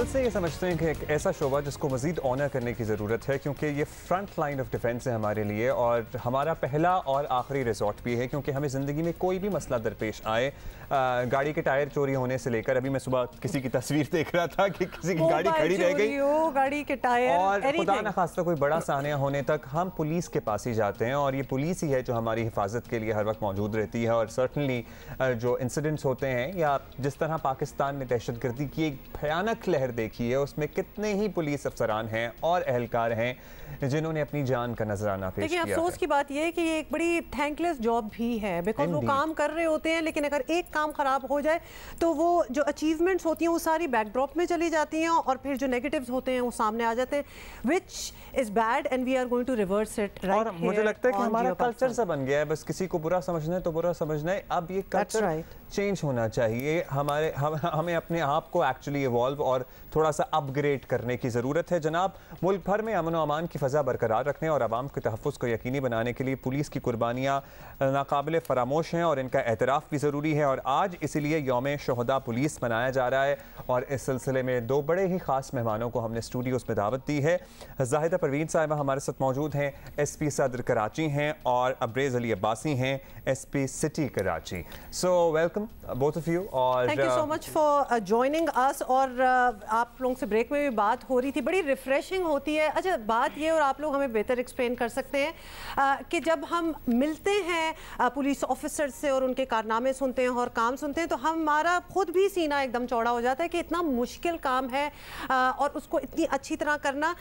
से ये समझते हैं कि एक ऐसा शोबा जिसको मज़ीद ऑनर करने की ज़रूरत है, क्योंकि ये फ्रंट लाइन ऑफ डिफेंस है हमारे लिए और हमारा पहला और आखिरी रिजॉर्ट भी है। क्योंकि हमें ज़िंदगी में कोई भी मसला दरपेश आए, गाड़ी के टायर चोरी होने से लेकर, अभी मैं सुबह किसी की तस्वीर देख रहा था कि किसी की गाड़ी खड़ी रह गई, गाड़ी के टायर, और खुदा न खास्ता कोई बड़ा सानिया होने तक हम पुलिस के पास ही जाते हैं। और ये पुलिस ही है जो हमारी हिफाजत के लिए हर वक्त मौजूद रहती है। और सर्टनली जो इंसिडेंट्स होते हैं, या जिस तरह पाकिस्तान ने दहशतगर्दी की एक भयानक लहर देखी है, उसमें कितने ही पुलिस अफसरान हैं और एहलकार हैं जिन्होंने अपनी जान का नजराना पेश किया। अफसोस की बात यह है कि ये एक बड़ी थैंकलेस जॉब भी है, बिकॉज वो काम कर रहे होते हैं, लेकिन अगर एक काम खराब हो जाए तो वो जो अचीवमेंट्स होती हैं वो सारी बैकड्रॉप में चली जाती हैं, और फिर जो नेगेटिव्स होते हैं वो सामने आ जाते हैं, which is bad and we are going to reverse it. और मुझे लगता है कि हमारा कल्चर सा बन गया है, बस किसी को बुरा समझना है तो बुरा समझना है। अब ये कल्चर चेंज होना चाहिए। हमें अपने आप को एक्चुअली इवॉल्व और थोड़ा सा अपग्रेड करने की ज़रूरत है। जनाब, मुल्क भर में अमन व अमान की फ़ज़ा बरकरार रखने और आवाम के तहफ़्फ़ुज़ को यकीनी बनाने के लिए पुलिस की कुर्बानियाँ नाकाबिले फ़रामोश हैं और इनका एतराफ़ भी ज़रूरी है। और आज इसीलिए यौम शोहदा पुलिस मनाया जा रहा है, और इस सिलसिले में दो बड़े ही ख़ास मेहमानों को हमने स्टूडियोज़ में दावत दी है। ज़ाहिदा परवीन साहिबा हमारे साथ मौजूद हैं, SP सदर कराची हैं, और अब्रेज़ अली अब्बासी हैं, SP city Karachi. So welcome both of you, और thank you so much for joining us. और आप लोगों से ब्रेक में भी बात हो रही थी, बड़ी रिफ्रेशिंग होती है। अच्छा, बात ये, और आप लोग हमें बेहतर एक्सप्लेन कर सकते हैं कि जब हम मिलते हैं पुलिस ऑफिसर से और उनके कारनामे सुनते हैं और काम सुनते हैं, तो हमारा खुद भी सीना एकदम चौड़ा हो जाता है कि इतना मुश्किल काम है और उसको इतनी अच्छी तरह करना।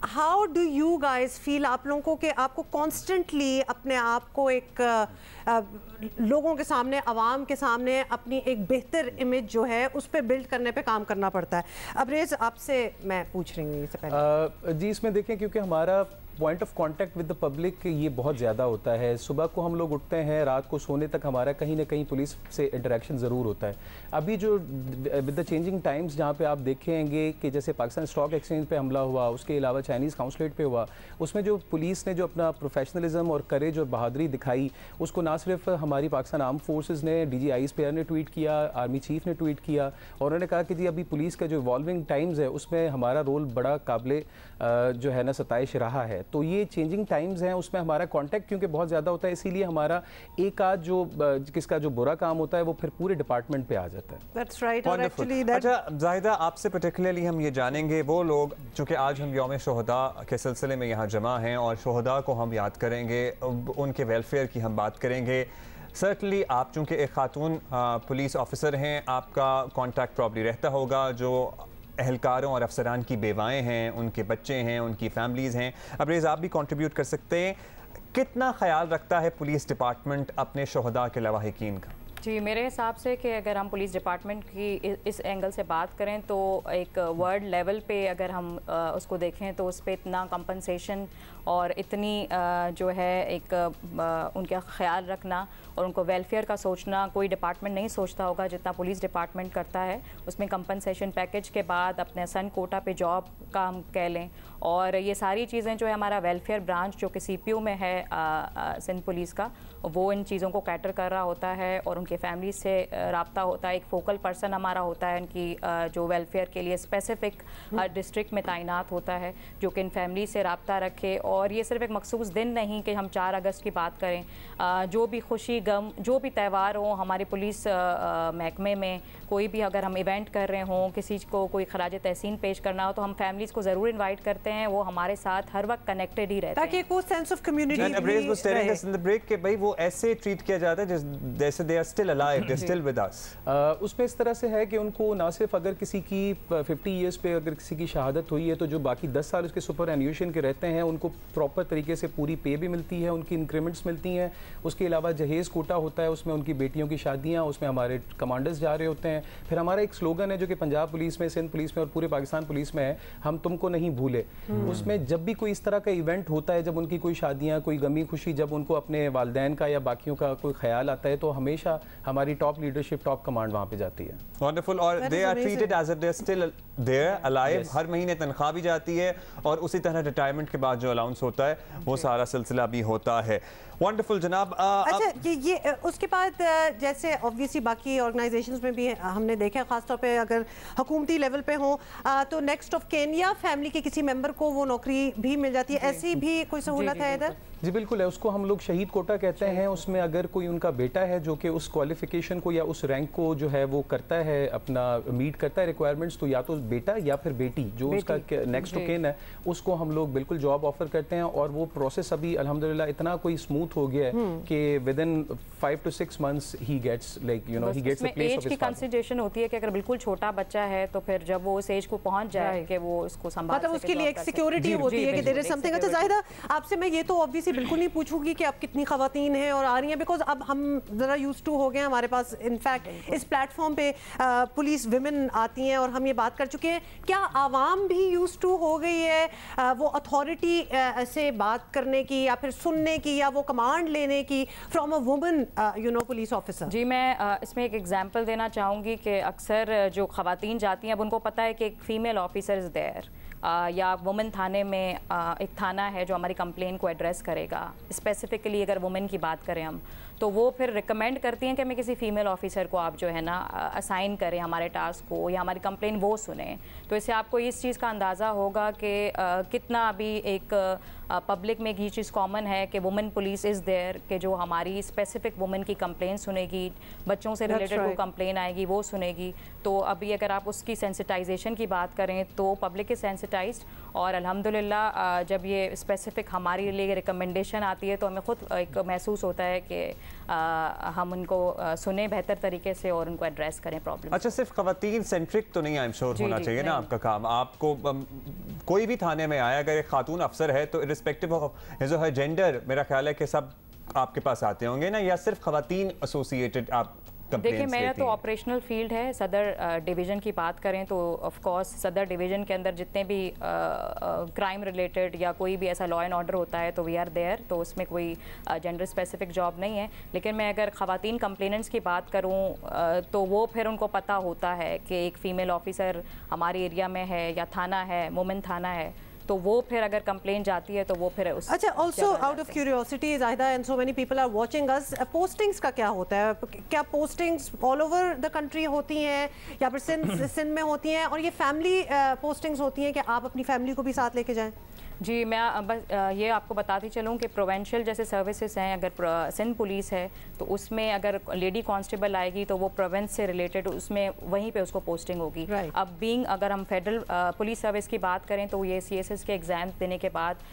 How do you guys feel, आप लोगों को, कि आपको कॉन्स्टेंटली अपने आप को एक लोगों के सामने, आवाम के सामने अपनी एक बेहतर इमेज जो है उस पर बिल्ड करने पे काम करना पड़ता है? अब्रेज़, आपसे मैं पूछ रही हूँ इससे पहले। जी, इसमें देखें, क्योंकि हमारा point of contact with the public ये बहुत ज़्यादा होता है। सुबह को हम लोग उठते हैं, रात को सोने तक हमारा कहीं ना कहीं पुलिस से इंटरेक्शन ज़रूर होता है। अभी जो विद द चेंजिंग टाइम्स, जहाँ पे आप देखेंगे कि जैसे पाकिस्तान स्टॉक एक्सचेंज पे हमला हुआ, उसके अलावा चाइनीज़ काउंसलेट पे हुआ, उसमें जो पुलिस ने जो अपना प्रोफेशनलिज्म और करेज और बहादुरी दिखाई, उसको ना सिर्फ हमारी पाकिस्तान आर्म फोर्सेज ने, DG ISPR ने ट्वीट किया, आर्मी चीफ ने ट्वीट किया, और उन्होंने कहा कि जी अभी पुलिस का जो इवॉल्विंग टाइम्स है उसमें हमारा रोल बड़ा काबिल जो है ना सताइश रहा है। तो ये चेंजिंग टाइम्स हैं, उसमें हमारा कांटेक्ट क्योंकि बहुत ज़्यादा होता है, इसीलिए हमारा एक आध जो किसका जो बुरा काम होता है वो फिर पूरे डिपार्टमेंट पे आ जाता है। That's right. अच्छा जाहिदा, आपसे पर्टिकुलरली हम ये जानेंगे, वो लोग चूँकि आज हम यौम शोहदा के सिलसिले में यहाँ जमा हैं और शोहदा को हम याद करेंगे, उनके वेलफेयर की हम बात करेंगे। सर्टनली आप चूँकि एक खातून पुलिस ऑफिसर हैं, आपका कॉन्टैक्ट प्रॉब्ली रहता होगा जो एहलकारों और अफसरान की बेवाएँ हैं, उनके बच्चे हैं, उनकी फैमिलीज़ हैं। अब्रेज़, आप भी कंट्रीब्यूट कर सकते हैं। कितना ख्याल रखता है पुलिस डिपार्टमेंट अपने शोहदा के लवाहिकीन का? जी, मेरे हिसाब से कि अगर हम पुलिस डिपार्टमेंट की इस एंगल से बात करें तो एक वर्ल्ड लेवल पे अगर हम उसको देखें तो उस पर इतना कंपनसेशन और इतनी जो है एक उनका ख्याल रखना और उनको वेलफेयर का सोचना कोई डिपार्टमेंट नहीं सोचता होगा जितना पुलिस डिपार्टमेंट करता है। उसमें कंपनसेशन पैकेज के बाद अपने सन कोटा पे जॉब का हम कह लें, और ये सारी चीज़ें जो है हमारा वेलफेयर ब्रांच जो कि CPO में है सिंध पुलिस का, वो इन चीज़ों को कैटर कर रहा होता है और उनके फैमिली से रब्ता होता है। एक फोकल पर्सन हमारा होता है उनकी जो वेलफेयर के लिए स्पेसिफिक डिस्ट्रिक्ट में तैनात होता है, जो कि इन फैमिली से रब्ता रखे। और ये सिर्फ एक मखसूस दिन नहीं कि हम 4 अगस्त की बात करें, जो भी खुशी गम जो भी त्यौहार हो, हमारे पुलिस महकमे में कोई भी अगर हम इवेंट कर रहे हों, किसी को कोई खराज तहसीन पेश करना हो, तो हम फैमिलीज़ को ज़रूर इन्वाइट करते हैं। वो हमारे साथ हर वक्त कनेक्टेड ही रहते हैं ताकि कोई सेंस ऑफ कम्युनिटी भाई वो ऐसे ट्रीट किया जाता है जैसे they are still alive, they are still with us. उसमें इस तरह से है कि उनको ना सिर्फ अगर किसी की 50 ईयर्स पे अगर किसी की शहादत हुई है तो जो बाकी 10 साल उसके सुपर एन्यूएशन के रहते हैं उनको प्रॉपर तरीके से पूरी पे भी मिलती है, उनकी इंक्रीमेंट्स मिलती हैं। उसके अलावा जहेज़ कोटा होता है, उसमें उनकी बेटियों की शादियाँ, उसमें हमारे कमांडर्स जा रहे होते हैं। फिर हमारा एक स्लोगन है जो कि पंजाब पुलिस में, सिंध पुलिस में और पूरे पाकिस्तान पुलिस में है, हम तुमको नहीं भूले। उसमें जब भी कोई इस तरह का इवेंट होता है, जब उनकी कोई शादियाँ, कोई गमी खुशी, जब उनको अपने वालिदैन का या बाकियों का कोई ख्याल आता है, तो हमेशा हमारी टॉप लीडरशिप, टॉप कमांड वहाँ पे जाती है। वंडरफुल। और they are treated as if they are still there alive. हर महीने तनख्वाह भी जाती है और उसी तरह रिटायरमेंट के बाद जो अलाउंस होता है वो सारा सिलसिला भी होता है। वंडरफुल जनाब। अच्छा, ये उसके बाद जैसे ऑब्वियसली बाकी ऑर्गेनाइजेशंस में भी हमने देखा, खासतौर पे अगर हुकूमती लेवल पे हो तो नेक्स्ट ऑफ kin या फैमिली के किसी मेंबर को वो नौकरी भी मिल जाती है, ऐसी भी कोई सहूलत है इधर? जी बिल्कुल है, उसको हम लोग शहीद कोटा कहते हैं। उसमें अगर कोई उनका बेटा है जो कि उस क्वालिफिकेशन को या उस रैंक को जो है वो करता है, अपना मीट करता है रिक्वायरमेंट्स, तो या तो बेटा या फिर बेटी जो उसका नेक्स्ट ऑफ किन है उसको हम लोग बिल्कुल जॉब ऑफर करते हैं। और वो प्रोसेस अभी अल्हम्दुलिल्लाह इतना कोई स्मूथ हो गया है कि विद इन 5 to 6 months ही gets like you know he gets the place of his father. Consideration होती है कि अगर बिल्कुल छोटा बच्चा है तो फिर जब वो उस एज को पहुंच जाए कि वो उसको संभाल मतलब उसके लिए एक सिक्योरिटी होती है कि देयर इज समथिंग। अच्छा जाहिदा, आपसे मैं ये तो ऑब्वियसली बिल्कुल नहीं पूछूंगी कि आप कितनी खवातीन हैं और आ रही हैं, बिकॉज अब हम ज़रा यूज्ड टू हो गए हैं, हमारे पास इनफैक्ट इस प्लेटफॉर्म पे पुलिस विमेन आती हैं और हम ये बात कर चुके हैं। क्या आवाम भी यूज्ड टू हो गई है वो अथॉरिटी से बात करने की या फिर सुनने की या वो कमांड लेने की from a woman you know police officer? जी, मैं इसमें एक एग्जांपल देना चाहूँगी कि अक्सर जो खवातीन जाती हैं अब उनको पता है कि एक फ़ीमेल ऑफिसर इज़ देयर या वुमेन थाने में एक थाना है जो हमारी कंप्लेन को एड्रेस करेगा। स्पेसिफिकली अगर वुमेन की बात करें हम तो वो फिर रिकमेंड करती हैं कि हमें किसी फीमेल ऑफिसर को आप जो है ना असाइन करें हमारे टास्क को या हमारी कंप्लेन वो सुने। तो इससे आपको इस चीज़ का अंदाज़ा होगा कि कितना अभी एक पब्लिक में ये चीज़ कॉमन है कि वुमेन पुलिस इज़ देयर, कि जो हमारी स्पेसिफिक वुमेन की कंप्लेन सुनेगी, बच्चों से रिलेटेड कोई कंप्लेन आएगी वो सुनेगी। तो अभी अगर आप उसकी सेंसिटाइजेशन की बात करें तो पब्लिक इज़ सेंसिटाइज्ड और अल्हम्दुलिल्लाह जब ये स्पेसिफिक हमारे लिए रिकमेंडेशन आती है तो हमें खुद एक महसूस होता है कि हम उनको सुने बेहतर तरीके से और उनको एड्रेस करें प्रॉब्लम। अच्छा, सिर्फ खवातीन सेंट्रिक तो नहीं आई एम श्योर होना चाहिए ना आपका काम। आपको कोई भी थाने में आया अगर एक खातून अफसर है तो इरिस्पेक्टिव ऑफ जो है जेंडर, मेरा ख्याल है कि सब आपके पास आते होंगे ना, या सिर्फ खवातीन एसोसिएटेड आप? देखिए, मेरा तो ऑपरेशनल फील्ड है। सदर डिवीज़न की बात करें तो ऑफ कोर्स सदर डिवीज़न के अंदर जितने भी क्राइम रिलेटेड या कोई भी ऐसा लॉ एंड ऑर्डर होता है तो वी आर देयर, तो उसमें कोई जेंडर स्पेसिफिक जॉब नहीं है। लेकिन मैं अगर ख़वातीन कंप्लेनेंट्स की बात करूं तो वो फिर उनको पता होता है कि एक फ़ीमेल ऑफिसर हमारे एरिया में है या थाना है, वुमेन थाना है, तो वो फिर अगर कंप्लेंट जाती है तो वो फिर उस। अच्छा, also out of curiosity Zahida and so many people are watching us, postings का क्या होता है? क्या postings all over the country होती हैं या फिर सिंध में होती हैं? और ये फैमिली पोस्टिंग्स होती हैं कि आप अपनी फैमिली को भी साथ लेके जाएं? जी, मैं बस ये आपको बताती चलूँ कि प्रोवेंशियल जैसे सर्विसेज हैं, अगर सिंध पुलिस है तो उसमें अगर लेडी कांस्टेबल आएगी तो वो प्रोवेंस से रिलेटेड उसमें वहीं पे उसको पोस्टिंग होगी। अब बीइंग अगर हम फेडरल पुलिस सर्विस की बात करें तो ये CSS के एग्ज़ाम देने के बाद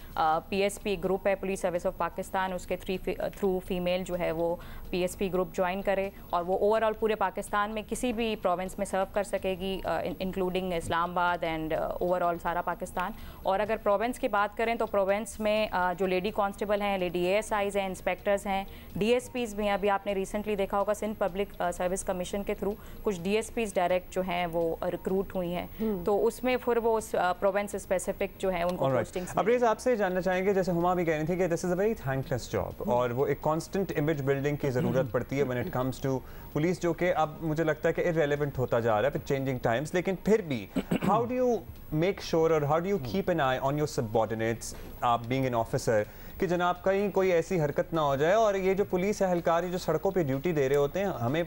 PSP ग्रुप है पुलिस सर्विस ऑफ पाकिस्तान, उसके थ्रू फीमेल जो है वो PSP ग्रुप ज्वाइन करे और वो ओवरऑल पूरे पाकिस्तान में किसी भी प्रोविंस में सर्व कर सकेगी, इंक्लूडिंग इस्लामाबाद एंड ओवरऑल सारा पाकिस्तान। और अगर प्रोविंस की बात करें तो प्रोविंस में जो लेडी कांस्टेबल हैं, लेडी ASIs हैं, इंस्पेक्टर्स हैं, DSPs भी हैं। अभी आपने रिसेंटली देखा होगा सिंध पब्लिक सर्विस कमीशन के थ्रू कुछ DSPs डायरेक्ट जो हैं वो रिक्रूट हुई हैं, तो उसमें फिर वो उस प्रोविंस स्पेसिफिक जो है उनको पोस्टिंग्स। अब आपसे जानना चाहेंगे, जैसे हुमा भी कह रही थी कि this is a very thankless job और वो एक कांस्टेंट इमेज बिल्डिंग की ज़रूरत पड़ती है when it comes to police, जो कि अब मुझे लगता है कि इररेलेवेंट होता जा रहा है विद चेंजिंग टाइम्स। लेकिन फिर भी how do you make sure और how do you keep an eye on your subordinates, आप बीइंग एन ऑफिसर, कि जनाब कहीं कोई ऐसी हरकत ना हो जाए? और ये जो पुलिस एहलकार जो सड़कों पे ड्यूटी दे रहे होते हैं, हमें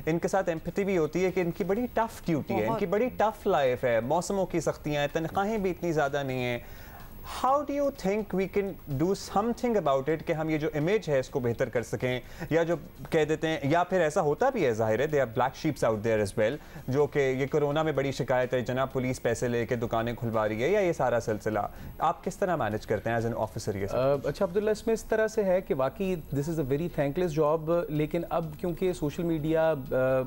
इनके साथ एम्पैथी भी होती है कि इनकी बड़ी टफ ड्यूटी है, इनकी बड़ी टफ लाइफ है, मौसमों की सख्तियाँ हैं, तनख्वाहें भी इतनी ज़्यादा नहीं हैं। How do you think we can do something about it कि हम ये जो इमेज है इसको बेहतर कर सकें? या जो कह देते हैं, या फिर ऐसा होता भी है, जाहिर है, they are black sheeps out there as well, जो कि ये कोरोना में बड़ी शिकायत है, जनाब पुलिस पैसे लेके दुकानें खुलवा रही है, या ये सारा सिलसिला आप किस तरह मैनेज करते हैं एज एन ऑफिसर? ये अच्छा अब्दुल्ला, इसमें इस तरह से है कि वाकई this is a very thankless job, लेकिन अब क्योंकि social media,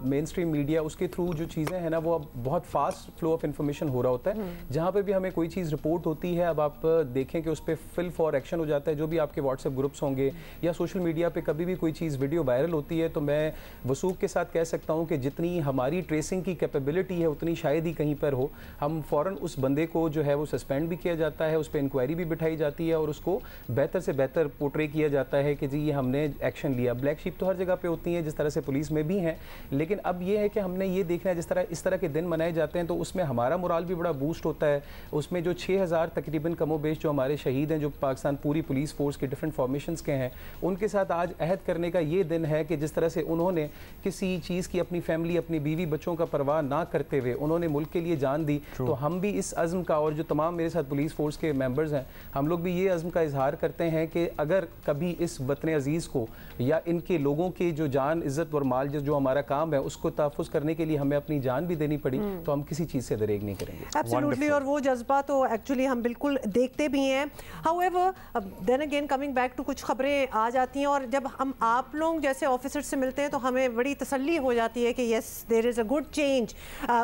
main stream media, उसके थ्रू जो चीज़ें हैं ना वो अब बहुत फास्ट फ्लो ऑफ इंफॉर्मेशन हो रहा होता है। जहाँ पर भी हमें कोई चीज़ रिपोर्ट होती है, अब आप देखें कि उस पर फिल फॉर एक्शन हो जाता है। जो भी आपके व्हाट्सएप ग्रुप्स होंगे या सोशल मीडिया पे कभी भी कोई चीज़ वीडियो वायरल होती है, तो मैं वसूख के साथ कह सकता हूँ कि जितनी हमारी ट्रेसिंग की कैपेबिलिटी है उतनी शायद ही कहीं पर हो। हम फ़ौरन उस बंदे को जो है वो सस्पेंड भी किया जाता है, उस पर इंक्वायरी भी बिठाई जाती है और उसको बेहतर से बेहतर पोर्ट्रे किया जाता है कि जी ये हमने एक्शन लिया। ब्लैक शीप तो हर जगह पे होती हैं, जिस तरह से पुलिस में भी हैं, लेकिन अब ये है कि हमने ये देखना है जिस तरह इस तरह के दिन मनाए जाते हैं तो उसमें हमारा मोराल भी बड़ा बूस्ट होता है। उसमें जो 6000 तकरीबन कमोबेश जो हमारे शहीद हैं, जो पाकिस्तान पूरी पुलिस फोर्स के डिफरेंट फॉर्मेशंस के हैं, उनके साथ आज अहद करने का ये दिन है कि जिस तरह से उन्होंने किसी चीज़ की अपनी फैमिली, अपनी बीवी बच्चों का परवाह ना करते हुए उन्होंने मुल्क के लिए जान दी, तो हम भी इस अज़्म का, और जो तमाम मेरे साथ पुलिस फोर्स के मेंबर्स हैं, हम लोग भी ये अज़्म का इजहार करते हैं कि अगर कभी इस वतन अजीज़ को या इनके लोगों की जो जान, इज्जत और माल जो हमारा काम है उसको तहफ़्फ़ुज़ करने के लिए हमें अपनी जान भी देनी पड़ी, तो हम किसी चीज़ से दरेग नहीं करेंगे। एब्सोल्युटली, और वो जज्बा तो एक्चुअली हम बिल्कुल देखते भी हैं। However then again coming back to, कुछ खबरें आ जाती हैं और जब हम आप लोग जैसे ऑफिसर से मिलते हैं तो हमें बड़ी तसल्ली हो जाती है कि yes there is a good change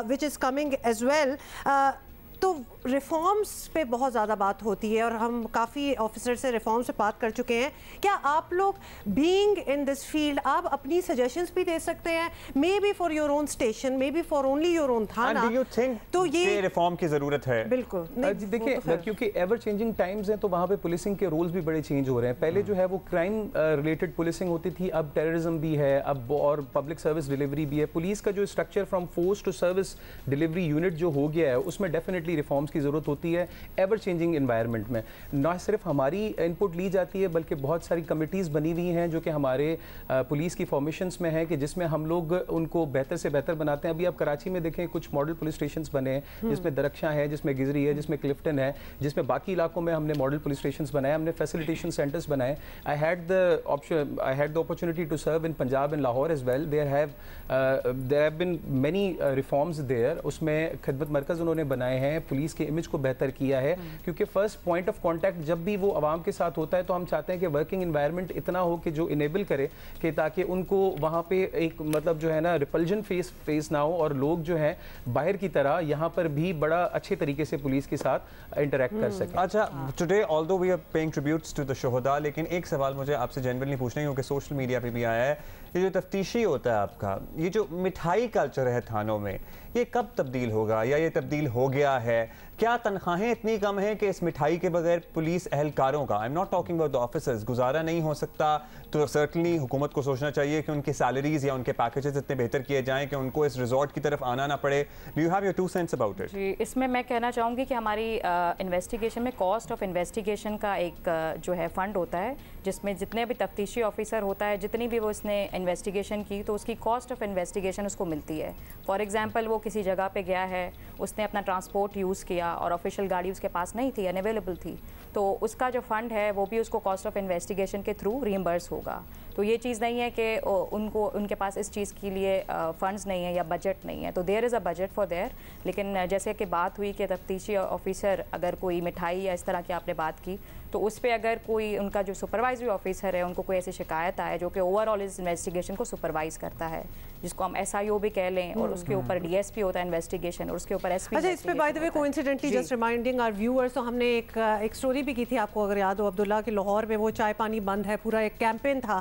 which is coming as well. तो रिफॉर्म्स पे बहुत ज़्यादा बात होती है और हम काफ़ी ऑफिसर से रिफॉर्म्स पे बात कर चुके हैं। क्या आप लोग बीइंग इन दिस फील्ड आप अपनी सजेशंस भी दे सकते हैं, may be for your own station, may be for only your own थाना? तो ये रिफॉर्म की ज़रूरत है? बिल्कुल देखिए, क्योंकि एवर चेंजिंग टाइम्स हैं तो वहाँ पे पुलिसिंग के रूल्स भी बड़े चेंज हो रहे हैं। पहले जो है वो क्राइम रिलेटेड पुलिसिंग होती थी, अब टेररिज्म भी है, अब और पब्लिक सर्विस डिलीवरी भी है। पुलिस का जो structure from force to service delivery unit जो हो गया है उसमें डेफिनेटली रिफॉर्म्स की ज़रूरत होती है। एवर चेंजिंग एनवायरनमेंट में ना सिर्फ हमारी इनपुट ली जाती है बल्कि बहुत सारी कमिटीज़ बनी हुई हैं जो कि हमारे पुलिस की फॉर्मेशंस में हैं कि जिसमें हम लोग उनको बेहतर से बेहतर बनाते हैं। अभी आप कराची में देखें कुछ मॉडल पुलिस स्टेशन बने हैं, जिसमें दरख्शां है, जिसमें गिजरी है, जिसमें क्लिफ्टन है, जिसमें बाकी इलाकों में हमने मॉडल पुलिस स्टेशन बनाए, हमने फैसिलिटेशन सेंटर्स बनाए। I had the opportunity to serve in Punjab and Lahore as well. There have been many reforms there. उसमें खिदमत मरकज़ उन्होंने बनाए हैं, पुलिस के इमेज को बेहतर किया है, क्योंकि फर्स्ट पॉइंट ऑफ कांटेक्ट जब भी वो आवाम के साथ होता है तो हम चाहते हैं कि वर्किंग एनवायरनमेंट इतना हो कि जो इनेबल करे कि ताकि उनको वहाँ पे एक मतलब जो है ना रिपल्जन फेस ना हो और लोग जो है बाहर की तरह यहाँ पर भी बड़ा अच्छे तरीके से पुलिस के साथ इंटरेक्ट कर सकें। अच्छा, today although we are paying tributes to the शुहदा, लेकिन एक सवाल मुझे आपसे जेन्युइनली पूछना है क्योंकि सोशल मीडिया पे भी आया है, ये जो तफ्तीशी होता है आपका, ये जो मिठाई कल्चर है थानों में, ये कब तब्दील होगा या ये तब्दील हो गया है? क्या तनख्वाहें इतनी कम हैं कि इस मिठाई के बगैर पुलिस एहलकारों का, I am not talking about the officers, गुजारा नहीं हो सकता? तो सर्टनली हुकूमत को सोचना चाहिए कि उनकी सैलरीज या उनके पैकेजेस इतने बेहतर किए जाएं कि उनको इस रिजॉर्ट की तरफ आना ना पड़े। Do you have your two cents about it? जी, इसमें मैं कहना चाहूँगी कि हमारी इन्वेस्टिगेशन में कॉस्ट ऑफ इन्वेस्टिगेशन का एक जो है फ़ंड होता है, जिसमें जितने भी तफ्तीशी ऑफिसर होता है, जितनी भी वो उसने इन्वेस्टिगेशन की तो उसकी कॉस्ट ऑफ इन्वेस्टिगेशन उसको मिलती है। फॉर एग्जांपल वो किसी जगह पे गया है, उसने अपना ट्रांसपोर्ट यूज़ किया और ऑफिशियल गाड़ी उसके पास नहीं थी, अनअवेलेबल थी, तो उसका जो फ़ंड है वो भी उसको कॉस्ट ऑफ इन्वेस्टिगेशन के थ्रू रीइंबर्स होगा। तो ये चीज़ नहीं है कि उनके पास इस चीज़ के लिए फ़ंड्स नहीं है या बजट नहीं है, तो there is a budget for there. लेकिन जैसे कि बात हुई कि तफ्तीशी ऑफिसर अगर कोई मिठाई या इस तरह की आपने बात की, तो उस पर अगर कोई उनका जो सुपरवाइजरी ऑफिसर है उनको कोई ऐसी शिकायत आए जो कि ओवरऑल इस इन्वेस्टिगेशन को सुपरवाइज करता है, जिसको हम SIO भी कह लें, और उसके ऊपर DSP होता है इन्वेस्टिगेशन और उसके ऊपर SP। अच्छा, इस पे by the way coincidentally just reminding our viewers, तो हमने एक स्टोरी भी की थी आपको अगर याद हो अब्दुल्ला, कि लाहौर में वो चाय पानी बंद है, पूरा एक कैंपेन था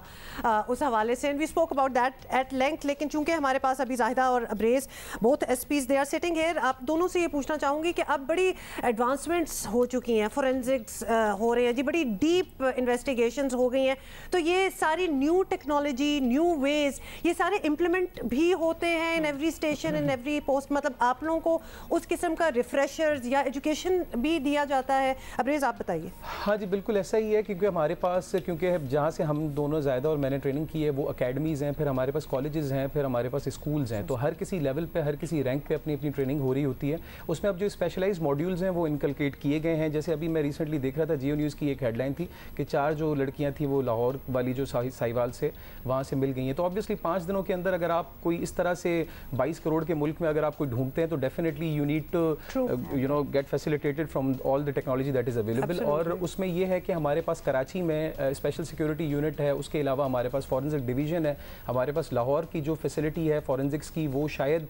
उस हवाले से, and we spoke about that at length. लेकिन चूंकि हमारे पास अभी जाहिदा और Abrez both SPs they are sitting here, आप दोनों से ये पूछना चाहूँगी कि अब बड़ी एडवांसमेंट्स हो चुकी हैं, फोरेंसिक्स हो रहे हैं जी, बड़ी डीप इन्वेस्टिगेशंस हो गई हैं, तो ये सारी न्यू टेक्नोलॉजी, न्यू वेज, ये सारे इम्प्लीमेंट भी होते हैं in every station, in every post? मतलब आप लोगों को उस किस्म का रिफ्रेशर्स या एजुकेशन भी दिया जाता है? अब्रेज आप बताइए। हाँ जी, बिल्कुल ऐसा ही है, क्योंकि हमारे पास, क्योंकि जहाँ से हम दोनों ज़्यादा और मैंने ट्रेनिंग की है वो अकेडमीज़ हैं, फिर हमारे पास कॉलेजेस हैं, फिर हमारे पास स्कूल्स हैं, तो हर किसी लेवल पे, हर किसी रैंक पे अपनी अपनी ट्रेनिंग हो रही होती है। उसमें अब जो स्पेशलाइज्ड मॉड्यूल्स हैं वो इनकलकेट किए गए हैं। जैसे अभी मैं रिसेंटली देख रहा था, जियो न्यूज़ की एक हेडलाइन थी कि 4 जो लड़कियां थी वो लाहौर वाली जो साहिवाल से वहाँ से मिल गई हैं। तो ऑब्वियसली 5 दिनों के अंदर अगर आप कोई इस तरह से 22 करोड़ के मुल्क में अगर आप कोई ढूंढते हैं तो definitely you need to get facilitated from all the technology that is available. और उसमें ये है कि हमारे पास कराची में स्पेशल सिक्योरिटी यूनिट है, उसके अलावा हमारे पास फॉरेंसिक डिवीज़न है, हमारे पास लाहौर की जो फैसिलिटी है फॉरेंसिक्स की वो शायद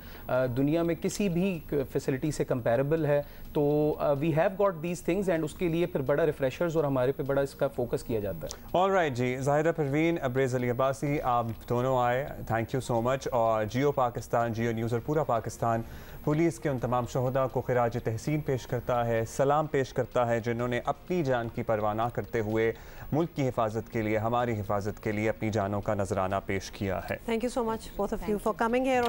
दुनिया में किसी भी फैसिलिटी से कंपैरेबल है। तो we have got these things and उसके लिए फिर बड़ा रिफ्रेशर्स और हमारे पे बड़ा इसका फोकस किया जाता है। ऑलराइट जी, ज़ाहिदा परवीन, अब्रेज़ अली अब्बासी, आप दोनों आए, थैंक यू सो मच। और जियो पाकिस्तान, जियो न्यूज़ और पूरा पाकिस्तान पुलिस के उन तमाम शहदा को खिराज तहसीन पेश करता है, सलाम पेश करता है जिन्होंने अपनी जान की परवाह ना करते हुए मुल्क की हिफाजत के लिए, हमारी हिफाजत के लिए अपनी जानों का नजराना पेश किया है। Thank you so much both of you for coming here.